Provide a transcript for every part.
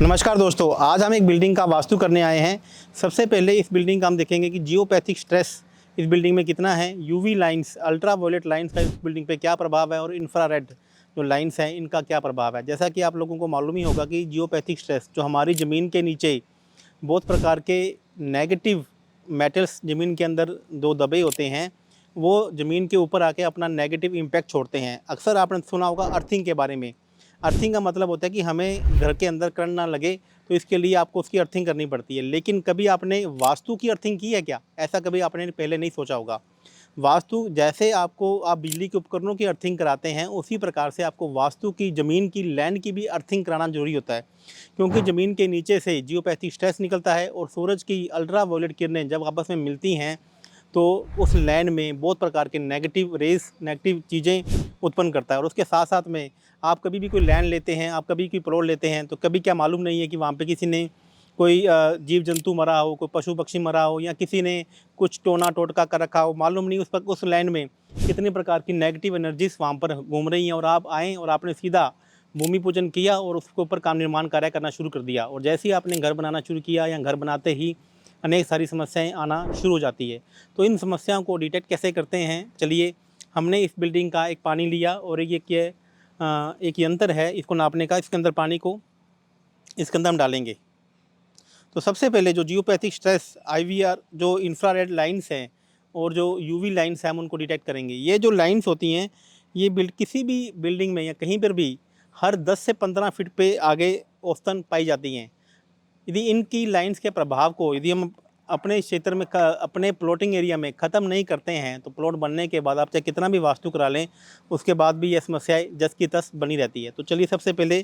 नमस्कार दोस्तों, आज हम एक बिल्डिंग का वास्तु करने आए हैं। सबसे पहले इस बिल्डिंग का हम देखेंगे कि जियोपैथिक स्ट्रेस इस बिल्डिंग में कितना है, UV lines, ultraviolet lines का इस बिल्डिंग पे क्या प्रभाव है और इंफ्रारेड जो लाइंस हैं इनका क्या प्रभाव है। जैसा कि आप लोगों को मालूम ही होगा कि जियोपैथिक स्ट्रेस जो हमारी ज़मीन के नीचे बहुत प्रकार के नेगेटिव मेटल्स ज़मीन के अंदर दो दबे होते हैं, वो ज़मीन के ऊपर आके अपना नेगेटिव इम्पैक्ट छोड़ते हैं। अक्सर आपने सुना होगा अर्थिंग के बारे में। अर्थिंग का मतलब होता है कि हमें घर के अंदर करंट ना लगे, तो इसके लिए आपको उसकी अर्थिंग करनी पड़ती है। लेकिन कभी आपने वास्तु की अर्थिंग की है क्या? ऐसा कभी आपने पहले नहीं सोचा होगा। वास्तु जैसे आप बिजली के उपकरणों की अर्थिंग कराते हैं, उसी प्रकार से आपको वास्तु की ज़मीन की, लैंड की भी अर्थिंग कराना ज़रूरी होता है। क्योंकि ज़मीन के नीचे से जियोपैथिक स्ट्रेस निकलता है और सूरज की अल्ट्रा वायलेट किरणें जब आपस में मिलती हैं, तो उस लैंड में बहुत प्रकार के नेगेटिव रेज़, नेगेटिव चीज़ें उत्पन्न करता है। और उसके साथ-साथ में आप कभी भी कोई लैंड लेते हैं, आप कभी कोई प्लॉट लेते हैं, तो कभी क्या मालूम नहीं है कि वहाँ पे किसी ने कोई जीव-जंतु मरा हो, कोई पशु-पक्षी मरा हो, या किसी ने कुछ टोना-टोटका कर रखा हो। मालूम नहीं उस लैंड में कितने प्रकार की नेगेटिव एनर्जीज़ वहाँ पर घूम रही हैं, और आप आए और आपने सीधा भूमि पूजन किया और उसके ऊपर काम निर्माण कार्य करना शुरू कर दिया। और जैसे ही आपने घर बनाना शुरू किया या घर बनाते ही अनेक सारी समस्याएँ आना शुरू हो जाती है। तो इन समस्याओं को डिटेक्ट कैसे करते हैं, चलिए हमने इस बिल्डिंग का एक पानी लिया और एक यंत्र है इसको नापने का। इसके अंदर पानी को इसके अंदर हम डालेंगे। तो सबसे पहले जो जियोपैथिक स्ट्रेस आईवीआर जो इंफ्रारेड लाइंस हैं और जो यूवी लाइंस हैं हम उनको डिटेक्ट करेंगे। ये जो लाइंस होती हैं ये किसी भी बिल्डिंग में या कहीं पर भी हर 10 से 15 फीट पे आगे औसतन पाई जाती हैं। यदि इनकी लाइंस के प्रभाव को यदि हम अपने क्षेत्र में अपने प्लॉटिंग एरिया में ख़त्म नहीं करते हैं, तो प्लॉट बनने के बाद आप चाहे कितना भी वास्तु करा लें, उसके बाद भी ये समस्याएँ जस की तस बनी रहती है। तो चलिए सबसे पहले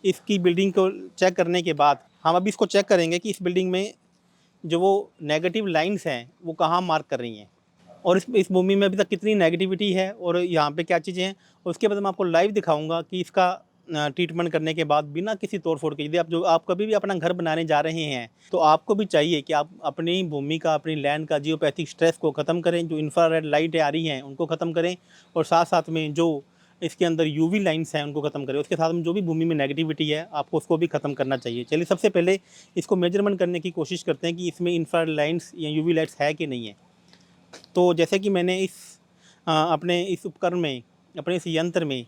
इसकी बिल्डिंग को चेक करने के बाद हम अभी इसको चेक करेंगे कि इस बिल्डिंग में जो वो नेगेटिव लाइन्स हैं वो कहाँ मार्क कर रही हैं, और इस भूमि में अभी तक कितनी नेगेटिविटी है और यहाँ पे क्या चीज़ें हैं। उसके बाद मैं आपको लाइव दिखाऊंगा कि इसका ट्रीटमेंट करने के बाद बिना किसी तोड़-फोड़ के, यदि आप कभी भी अपना घर बनाने जा रहे हैं, तो आपको भी चाहिए कि आप अपनी भूमि का, अपनी लैंड का जियोपैथिक स्ट्रेस को ख़त्म करें, जो इंफ्रारेड लाइटें आ रही हैं उनको ख़त्म करें, और साथ-साथ में जो इसके अंदर यूवी लाइन्स हैं उनको ख़त्म करें। उसके साथ में जो भी भूमि में नेगेटिविटी है आपको उसको भी ख़त्म करना चाहिए। चलिए सबसे पहले इसको मेजरमेंट करने की कोशिश करते हैं कि इसमें इंफ्रारेड लाइन्स या यूवी लाइट्स है कि नहीं है। तो जैसे कि मैंने अपने इस उपकरण में, अपने इस यंत्र में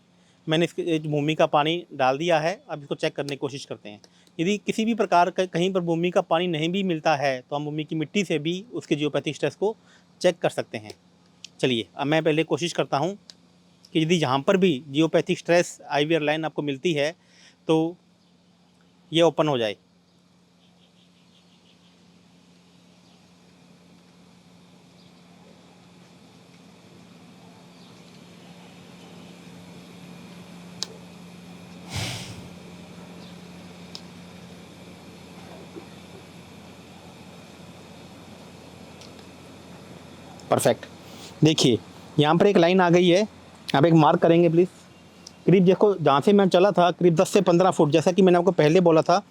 मैंने इस भूमि का पानी डाल दिया है। अब इसको चेक करने की कोशिश करते हैं। यदि किसी भी प्रकार का कहीं पर भूमि का पानी नहीं भी मिलता है, तो हम भूमि की मिट्टी से भी उसके जियोपैथिक स्ट्रेस को चेक कर सकते हैं। चलिए अब मैं पहले कोशिश करता हूँ कि यदि यहाँ पर भी जियोपैथिक स्ट्रेस आईवीआर लाइन आपको मिलती है तो ये ओपन हो जाए। परफेक्ट। देखिए यहाँ पर एक लाइन आ गई है, आप एक मार्क करेंगे प्लीज़। करीब देखो जहाँ से मैं चला था करीब 10 से 15 फुट, जैसा कि मैंने आपको पहले बोला था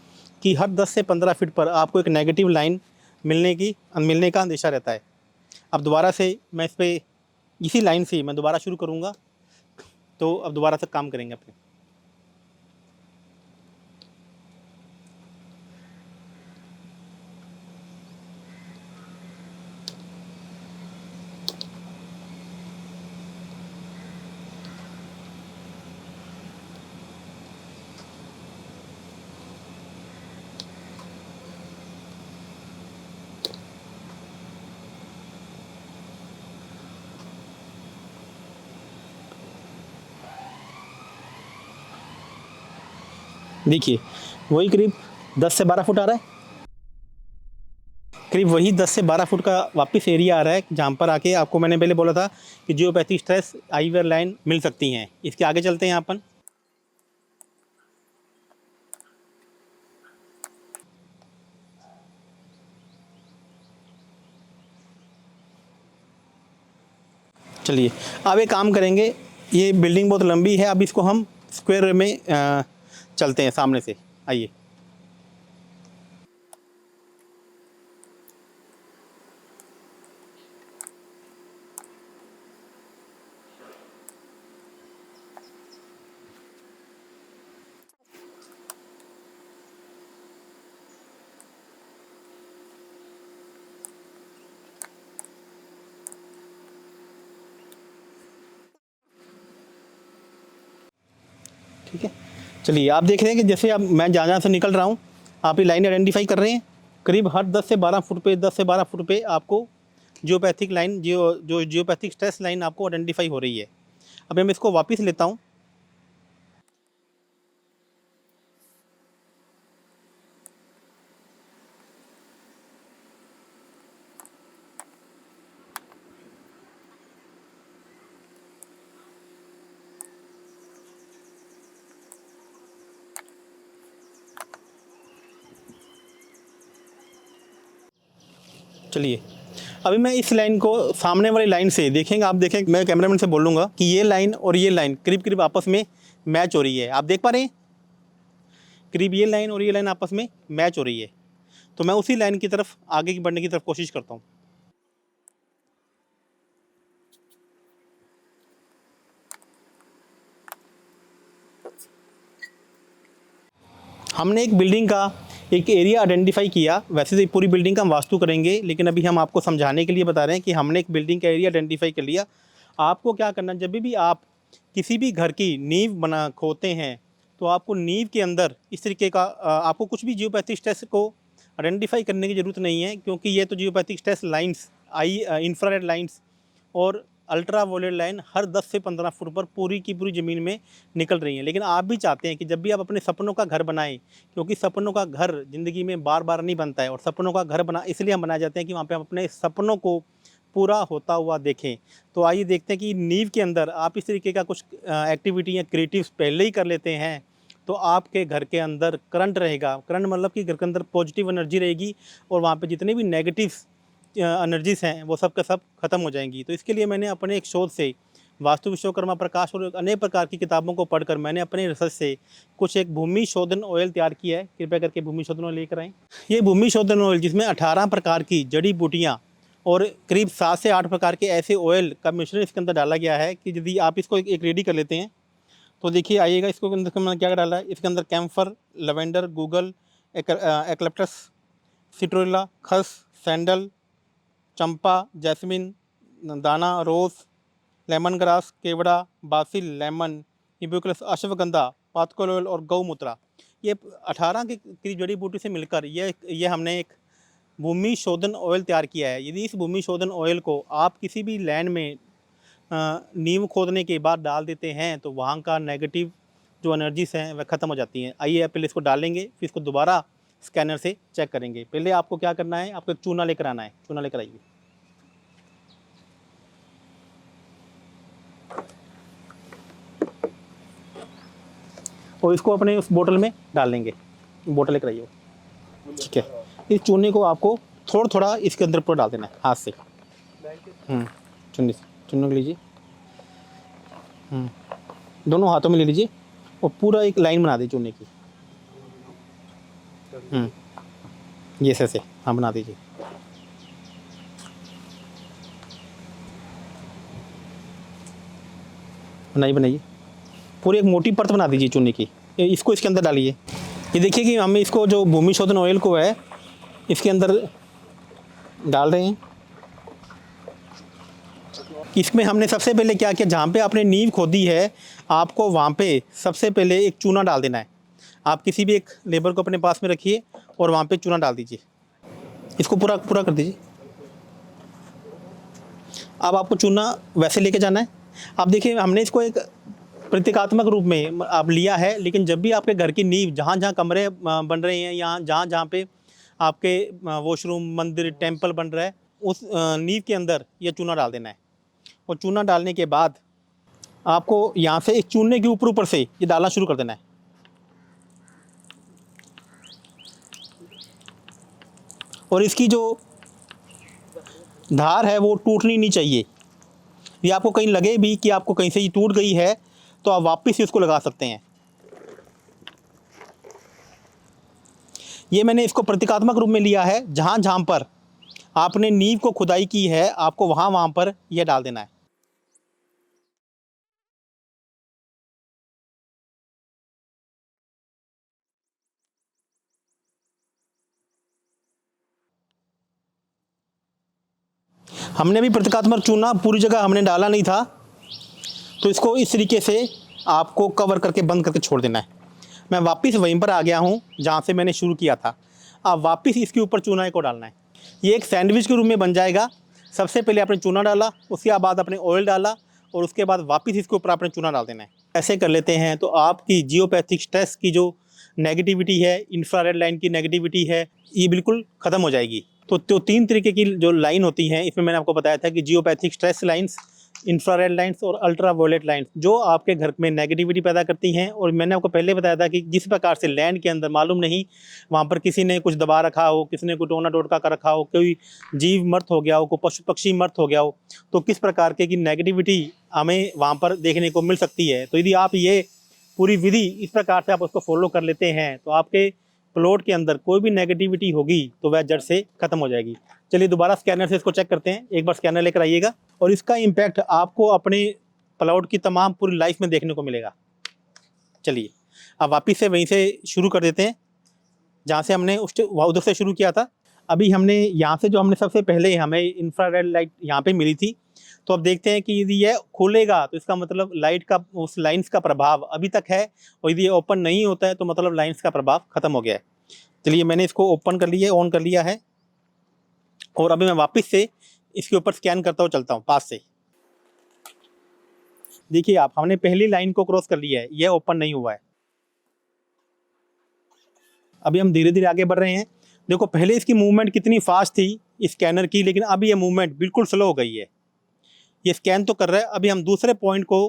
कि हर 10 से 15 फीट पर आपको एक नेगेटिव लाइन मिलने का अंदेशा रहता है। अब दोबारा से मैं इस पे इसी लाइन से मैं दोबारा शुरू करूँगा, तो अब दोबारा से काम करेंगे अपने। देखिए वही करीब 10 से 12 फुट आ रहा है, करीब वही 10 से 12 फुट का वापस एरिया आ रहा है, जहाँ पर आके आपको मैंने पहले बोला था कि जियोपैथिक स्ट्रेस आईवीआर लाइन मिल सकती हैं। इसके आगे चलते हैं अपन। चलिए अब एक काम करेंगे, ये बिल्डिंग बहुत लंबी है, अब इसको हम स्क्वायर में चलते हैं सामने से। आइए। ठीक है। चलिए आप देख रहे हैं कि जैसे अब मैं जहाँ से निकल रहा हूँ, आप ये लाइन आइडेंटिफाई कर रहे हैं। करीब हर 10 से 12 फुट पे, 10 से 12 फुट पे आपको जियोपैथिक लाइन, जो जियोपैथिक स्ट्रेस लाइन आपको आइडेंटिफाई हो रही है। अब मैं इसको वापस लेता हूँ। चलिए अभी मैं इस लाइन को सामने वाली लाइन से देखेंगे, आप देखें, मैं कैमरामैन से बोलूँगा कि ये लाइन और ये लाइन करीब करीब आपस में मैच हो रही है। आप देख पा रहे हैं, करीब ये लाइन और ये लाइन आपस में मैच हो रही है। तो मैं उसी लाइन की तरफ आगे की बढ़ने की तरफ कोशिश करता हूँ। हमने एक बिल्डिंग का एक एरिया आइडेंटिफाई किया। वैसे तो पूरी बिल्डिंग का हम वास्तु करेंगे, लेकिन अभी हम आपको समझाने के लिए बता रहे हैं कि हमने एक बिल्डिंग का एरिया आइडेंटिफाई कर लिया। आपको क्या करना, जब भी आप किसी भी घर की नींव बना खोदते हैं, तो आपको नींव के अंदर इस तरीके का आपको कुछ भी जियोपैथिक स्ट्रेस को आइडेंटिफाई करने की ज़रूरत नहीं है, क्योंकि ये तो geopathic stress lines, infrared lines और अल्ट्रा वायलेट लाइन हर 10 से 15 फुट पर पूरी की पूरी ज़मीन में निकल रही हैं। लेकिन आप भी चाहते हैं कि जब भी आप अपने सपनों का घर बनाएं, क्योंकि सपनों का घर ज़िंदगी में बार बार नहीं बनता है, और सपनों का घर बना इसलिए हम बनाए जाते हैं कि वहाँ पे हम अपने सपनों को पूरा होता हुआ देखें। तो आइए देखते हैं कि नींव के अंदर आप इस तरीके का कुछ एक्टिविटी या क्रिएटिव्स पहले ही कर लेते हैं, तो आपके घर के अंदर करंट रहेगा। करंट मतलब कि घर के अंदर पॉजिटिव एनर्जी रहेगी, और वहाँ पे जितने भी नेगेटिव एनर्जीज़ हैं वो सब का सब खत्म हो जाएंगी। तो इसके लिए मैंने अपने एक शोध से, वास्तु विश्वकर्मा प्रकाश और अनेक प्रकार की किताबों को पढ़कर मैंने अपने रिसर्च से कुछ एक भूमि शोधन ऑयल तैयार किया है। कृपया करके भूमि शोधन ऑयल लेकर आएँ। ये भूमि शोधन ऑयल, जिसमें 18 प्रकार की जड़ी बूटियाँ और करीब 7 से 8 प्रकार के ऐसे ऑयल का मिश्रण इसके अंदर डाला गया है, कि यदि आप इसको एक रेडी कर लेते हैं तो देखिए आइएगा। इसको अंदर मैंने क्या डाला है, इसके अंदर कैम्फर, लवेंडर, गूगल, एक्लेप्टस, सिट्रोला, खस, सैंडल, चंपा, जैस्मिन, दाना, रोज़, लेमन ग्रास, केवड़ा, बासिल, लेमन, हिबिस्कस, अश्वगंधा, पातकोल ऑयल और गौमूत्रा। ये 18 की करीब जड़ी बूटी से मिलकर ये हमने एक भूमि शोधन ऑयल तैयार किया है। यदि इस भूमि शोधन ऑयल को आप किसी भी लैंड में नींव खोदने के बाद डाल देते हैं, तो वहाँ का नेगेटिव जो एनर्जीज़ हैं वह ख़त्म हो जाती हैं। आइए आप पहले इसको डालेंगे, फिर इसको दोबारा स्कैनर से चेक करेंगे। पहले आपको क्या करना है, आपको एक चूना लेकर आना है। चूना लेकर आइए। और इसको अपने उस बोतल में डाल लेंगे। बोतल लेकर आइए। ठीक है, इस चूने को आपको थोड़ा थोड़ा इसके अंदर पूरा डाल देना है हाथ से। चुन्नी चुन्नी लीजिए, दोनों हाथों में ले लीजिए और पूरा एक लाइन बना दीजिए चूने की। ये ऐसे, हाँ बना दीजिए। बनाइए, पूरी एक मोटी परत बना दीजिए चूने की। इसको इसके अंदर डालिए। ये देखिए कि हम इसको जो भूमि शोधन ऑयल को है इसके अंदर डाल रहे हैं। इसमें हमने सबसे पहले क्या किया, जहाँ पे आपने नींव खोदी है आपको वहाँ पे सबसे पहले एक चूना डाल देना है। आप किसी भी एक लेबर को अपने पास में रखिए और वहाँ पे चूना डाल दीजिए। इसको पूरा पूरा कर दीजिए। अब आपको चूना वैसे लेके जाना है। आप देखिए हमने इसको एक प्रतीकात्मक रूप में आप लिया है, लेकिन जब भी आपके घर की नींव, जहाँ जहाँ कमरे बन रहे हैं, यहाँ जहाँ जहाँ पे आपके वॉशरूम, मंदिर, टेंपल बन रहा है, उस नींव के अंदर ये चूना डाल देना है। और चूना डालने के बाद आपको यहाँ से एक चूने के ऊपर से ये डालना शुरू कर देना है। और इसकी जो धार है वो टूटनी नहीं चाहिए। ये आपको कहीं लगे भी कि आपको कहीं से ये टूट गई है, तो आप वापस इसको लगा सकते हैं। ये मैंने इसको प्रतीकात्मक रूप में लिया है। जहाँ जहाँ पर आपने नींव को खुदाई की है आपको वहाँ वहाँ पर यह डाल देना है। हमने भी प्रतीकात्मक चूना पूरी जगह हमने डाला नहीं था, तो इसको इस तरीके से आपको कवर करके बंद करके छोड़ देना है। मैं वापस वहीं पर आ गया हूँ जहाँ से मैंने शुरू किया था। अब वापस इसके ऊपर चूना को डालना है। ये एक सैंडविच के रूप में बन जाएगा। सबसे पहले आपने चूना डाला, उसके बाद आपने ऑयल डाला और उसके बाद वापस इसके ऊपर आपने चूना डाल देना है। ऐसे कर लेते हैं तो आपकी जियोपैथिक स्ट्रेस की जो नेगेटिविटी है, इंफ्रारेड लाइन की नेगेटिविटी है, ये बिल्कुल ख़त्म हो जाएगी। तो 3 तरीके की जो लाइन होती हैं, इसमें मैंने आपको बताया था कि geopathic stress lines, infrared lines और अल्ट्रा वायलेट लाइन्स जो आपके घर में नेगेटिविटी पैदा करती हैं। और मैंने आपको पहले बताया था कि जिस प्रकार से लैंड के अंदर मालूम नहीं वहाँ पर किसी ने कुछ दबा रखा हो, किसी ने कुछ टोना टोटका कर रखा हो, कोई जीव मर्त हो गया हो, कोई पशु पक्षी मर्त हो गया हो, तो किस प्रकार के की नेगेटिविटी हमें वहाँ पर देखने को मिल सकती है। तो यदि आप ये पूरी विधि इस प्रकार से आप उसको फॉलो कर लेते हैं तो आपके प्लॉट के अंदर कोई भी नेगेटिविटी होगी तो वह जड़ से खत्म हो जाएगी। चलिए दोबारा स्कैनर से इसको चेक करते हैं। एक बार स्कैनर लेकर आइएगा और इसका इम्पैक्ट आपको अपने प्लॉट की तमाम पूरी लाइफ में देखने को मिलेगा। चलिए अब वापस से वहीं से शुरू कर देते हैं जहाँ से हमने उधर से शुरू किया था। अभी हमने यहाँ से जो हमने सबसे पहले हमें इंफ्रारेड लाइट यहाँ पे मिली थी, तो अब देखते हैं कि यदि यह खोलेगा तो इसका मतलब लाइट का उस लाइंस का प्रभाव अभी तक है, और यदि ये ओपन नहीं होता है तो मतलब लाइंस का प्रभाव ख़त्म हो गया है। चलिए मैंने इसको ओपन कर लिया, ऑन कर लिया है और अभी मैं वापस से इसके ऊपर स्कैन करता हुआ चलता हूँ पास से। देखिए आप, हमने पहली लाइन को क्रॉस कर लिया है, यह ओपन नहीं हुआ है। अभी हम धीरे धीरे आगे बढ़ रहे हैं। देखो पहले इसकी मूवमेंट कितनी फास्ट थी स्कैनर की, लेकिन अभी ये मूवमेंट बिल्कुल स्लो हो गई है। ये स्कैन तो कर रहा है, अभी हम दूसरे पॉइंट को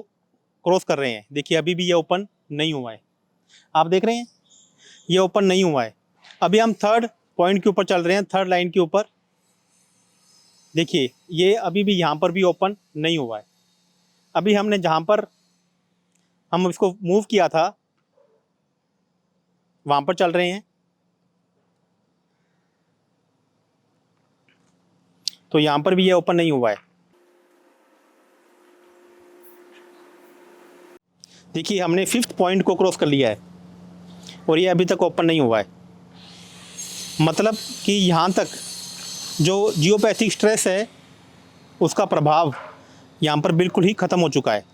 क्रॉस कर रहे हैं। देखिए अभी भी ये ओपन नहीं हुआ है, आप देख रहे हैं ये ओपन नहीं हुआ है। अभी हम थर्ड पॉइंट के ऊपर चल रहे हैं, थर्ड लाइन के ऊपर। देखिए ये अभी भी यहाँ पर भी ओपन नहीं हुआ है। अभी हमने जहाँ पर हम इसको मूव किया था वहाँ पर चल रहे हैं, तो यहाँ पर भी ये ओपन नहीं हुआ है। देखिए हमने 5th पॉइंट को क्रॉस कर लिया है और ये अभी तक ओपन नहीं हुआ है। मतलब कि यहाँ तक जो जियोपैथिक स्ट्रेस है उसका प्रभाव यहाँ पर बिल्कुल ही ख़त्म हो चुका है।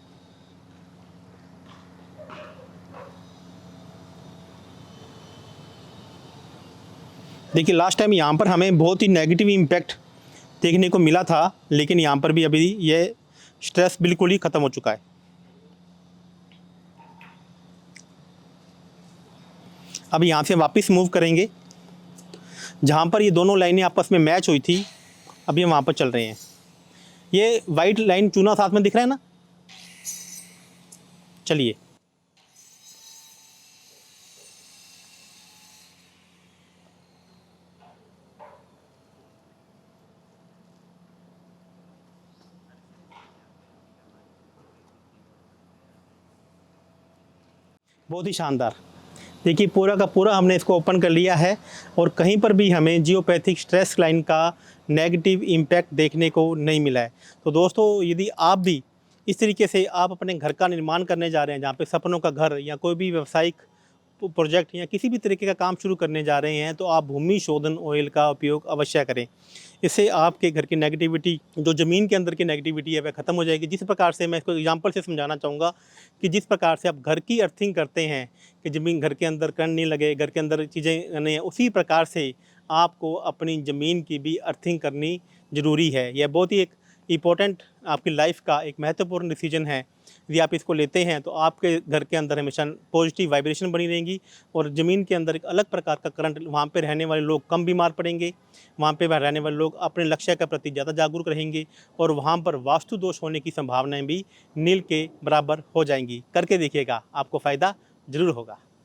देखिए लास्ट टाइम यहाँ पर हमें बहुत ही नेगेटिव इम्पैक्ट देखने को मिला था, लेकिन यहाँ पर भी अभी ये स्ट्रेस बिल्कुल ही ख़त्म हो चुका है। अब यहाँ से वापस मूव करेंगे जहाँ पर ये दोनों लाइनें आपस में मैच हुई थी, अभी हम वहाँ पर चल रहे हैं। ये वाइट लाइन चूना साथ में दिख रहा है ना। चलिए बहुत ही शानदार। देखिए पूरा का पूरा हमने इसको ओपन कर लिया है और कहीं पर भी हमें जियोपैथिक स्ट्रेस लाइन का नेगेटिव इम्पैक्ट देखने को नहीं मिला है। तो दोस्तों यदि आप भी इस तरीके से आप अपने घर का निर्माण करने जा रहे हैं, जहाँ पे सपनों का घर या कोई भी व्यावसायिक प्रोजेक्ट या किसी भी तरीके का काम शुरू करने जा रहे हैं, तो आप भूमि शोधन ऑयल का उपयोग अवश्य करें। इससे आपके घर की नेगेटिविटी, जो ज़मीन के अंदर की नेगेटिविटी है, वह ख़त्म हो जाएगी। जिस प्रकार से मैं इसको एग्जांपल से समझाना चाहूँगा कि जिस प्रकार से आप घर की अर्थिंग करते हैं कि ज़मीन घर के अंदर करंट नहीं लगे, घर के अंदर चीज़ें नहीं, उसी प्रकार से आपको अपनी ज़मीन की भी अर्थिंग करनी ज़रूरी है। यह बहुत ही एक इम्पोर्टेंट आपकी लाइफ का एक महत्वपूर्ण डिसीजन है। यदि आप इसको लेते हैं तो आपके घर के अंदर हमेशा पॉजिटिव वाइब्रेशन बनी रहेंगी और ज़मीन के अंदर एक अलग प्रकार का करंट, वहाँ पे रहने वाले लोग कम बीमार पड़ेंगे, वहाँ पे रहने वाले लोग अपने लक्ष्य के प्रति ज़्यादा जागरूक रहेंगे और वहाँ पर वास्तु दोष होने की संभावनाएं भी नील के बराबर हो जाएंगी। करके देखिएगा, आपको फ़ायदा ज़रूर होगा।